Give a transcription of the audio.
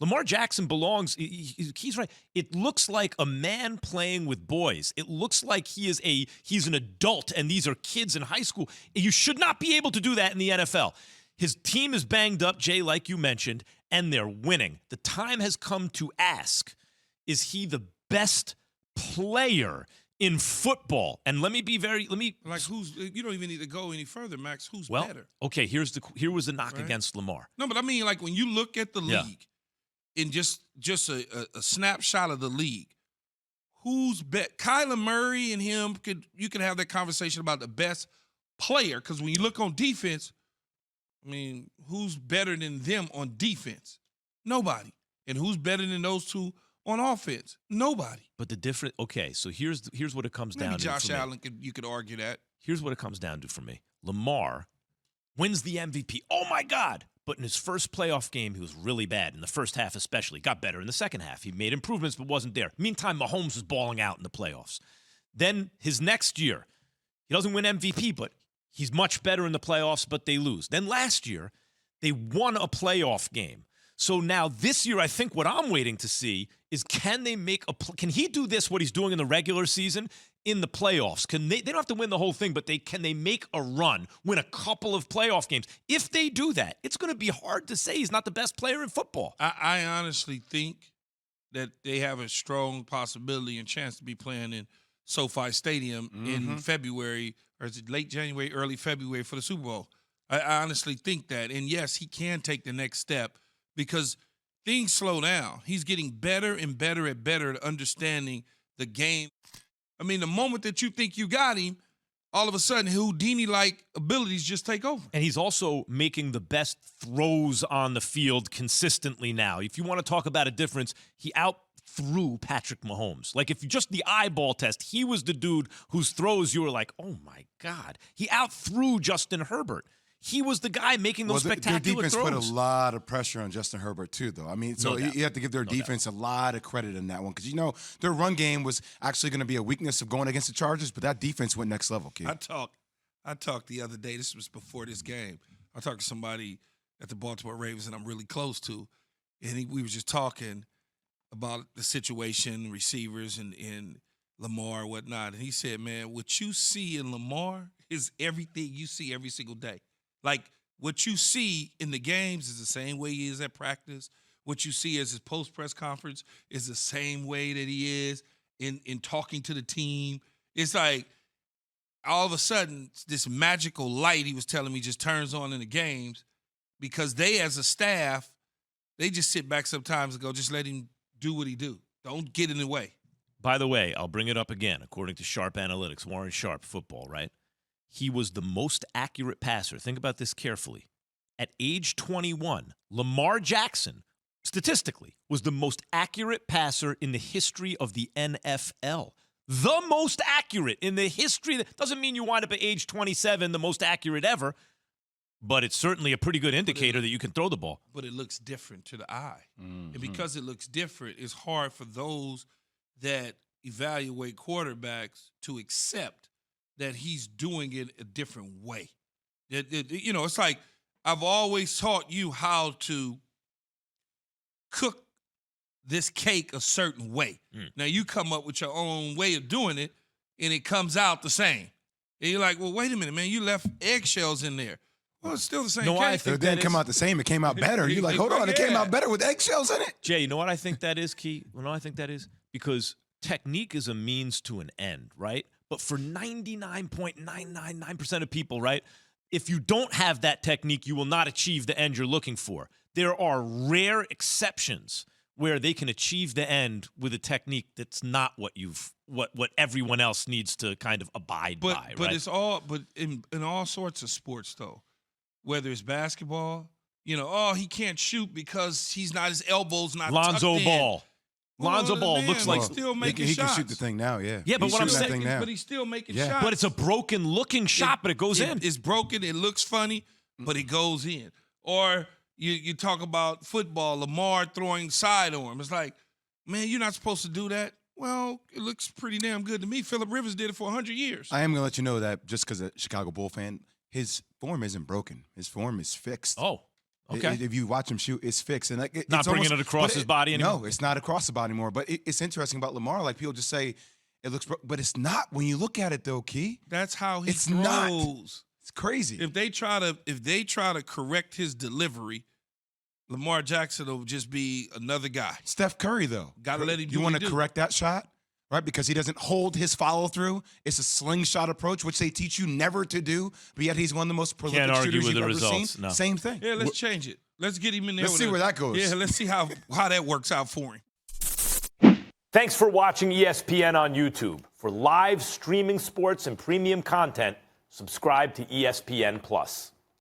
Lamar Jackson belongs. He's right. It looks like a man playing with boys. It looks like he's an adult, and these are kids in high school. You should not be able to do that in the NFL. His team is banged up, Jay, like you mentioned, and they're winning. The time has come to ask, is he the best player in football? And let me be who's, you don't even need to go any further, Max. Who's better? Okay, here was the knock against Lamar. No, but I mean, like, when you look at the league, in just a snapshot of the league, who's bet? Kyler Murray and him you could have that conversation about the best player, because when you look on defense, I mean, who's better than them on defense? Nobody. And who's better than those two on offense? Nobody. But the difference, okay, so here's what it comes down to. Maybe Josh Allen you could argue that. Here's what it comes down to for me. Lamar wins the MVP. Oh my God. But in his first playoff game, he was really bad. In the first half especially. Got better in the second half. He made improvements but wasn't there. Meantime, Mahomes was balling out in the playoffs. Then his next year, he doesn't win MVP, but he's much better in the playoffs, but they lose. Then last year, they won a playoff game. So now this year, I think what I'm waiting to see is can he do this, what he's doing in the regular season, in the playoffs? They don't have to win the whole thing, but can they make a run, win a couple of playoff games? If they do that, it's going to be hard to say he's not the best player in football. I honestly think that they have a strong possibility and chance to be playing in SoFi Stadium in February, or is it late January, early February for the Super Bowl. I honestly think that. And, yes, he can take the next step because things slow down. He's getting better and better at understanding the game. I mean, the moment that you think you got him, all of a sudden Houdini-like abilities just take over. And he's also making the best throws on the field consistently now. If you want to talk about a difference, he out-threw Patrick Mahomes. Like, if you just the eyeball test, he was the dude whose throws you were like, oh, my God. He out-threw Justin Herbert. He was the guy making those spectacular their defense throws. Put a lot of pressure on Justin Herbert, too, though. I mean, so you have to give their defense a lot of credit in that one because, their run game was actually going to be a weakness of going against the Chargers, but that defense went next level, kid. I talked the other day. This was before this game. I talked to somebody at the Baltimore Ravens that I'm really close to, and we were just talking about the situation, receivers, and Lamar and whatnot. And he said, man, what you see in Lamar is everything you see every single day. Like, what you see in the games is the same way he is at practice. What you see as his post-press conference is the same way that he is in talking to the team. It's like all of a sudden this magical light he was telling me just turns on in the games because they, as a staff, they just sit back sometimes and go, just let him do what he do. Don't get in the way. By the way, I'll bring it up again. According to Sharp Analytics, Warren Sharp football, right? He was the most accurate passer. Think about this carefully. At age 21, Lamar Jackson, statistically, was the most accurate passer in the history of the NFL. The most accurate in the history. That doesn't mean you wind up at age 27, the most accurate ever, but it's certainly a pretty good indicator that you can throw the ball. But it looks different to the eye. Mm-hmm. And because it looks different, it's hard for those that evaluate quarterbacks to accept that he's doing it a different way. It's like I've always taught you how to cook this cake a certain way. Now, you come up with your own way of doing it, and it comes out the same. And you're like, well, wait a minute, man. You left eggshells in there. Well, it's still the same cake. It didn't come out the same. It came out better. You're like, hold on. It came out better with eggshells in it? Jay, you know what I think that is, Key? You know what I think that is? Because technique is a means to an end, right? But for 99.999% of people, right, if you don't have that technique, you will not achieve the end you're looking for. There are rare exceptions where they can achieve the end with a technique that's not what everyone else needs to kind of abide by. But right? it's in all sorts of sports though, whether it's basketball, he can't shoot because he's not his elbows not Lonzo tucked Ball. In. Lonzo Ball looks like still making shots. He can shoot the thing now, yeah. Yeah, but what I'm saying, but he's still making shots. But it's a broken-looking shot, but it goes in. It's broken. It looks funny, but it goes in. Or you talk about football, Lamar throwing sidearm. It's like, man, you're not supposed to do that. Well, it looks pretty damn good to me. Phillip Rivers did it for 100 years. I am going to let you know that just because a Chicago Bull fan, his form isn't broken. His form is fixed. Oh, Okay. If you watch him shoot, it's fixed. And like, Not bringing it across his body anymore? No, it's not across the body anymore. But it's interesting about Lamar. Like, people just say it looks, but it's not when you look at it, though, Key. That's how he it's throws. Not. It's crazy. If they try to correct his delivery, Lamar Jackson will just be another guy. Steph Curry, though. Gotta let him do You what want he to do. correct that shot? Right, because he doesn't hold his follow through. It's a slingshot approach, which they teach you never to do. But yet he's one of the most prolific Can't argue shooters with you've the ever results, seen. no. Same thing. Yeah, let's change it. Let's get him in there. Let's see where that goes. Yeah, let's see how that works out for him. Thanks for watching ESPN on YouTube. For live streaming sports and premium content, subscribe to ESPN Plus.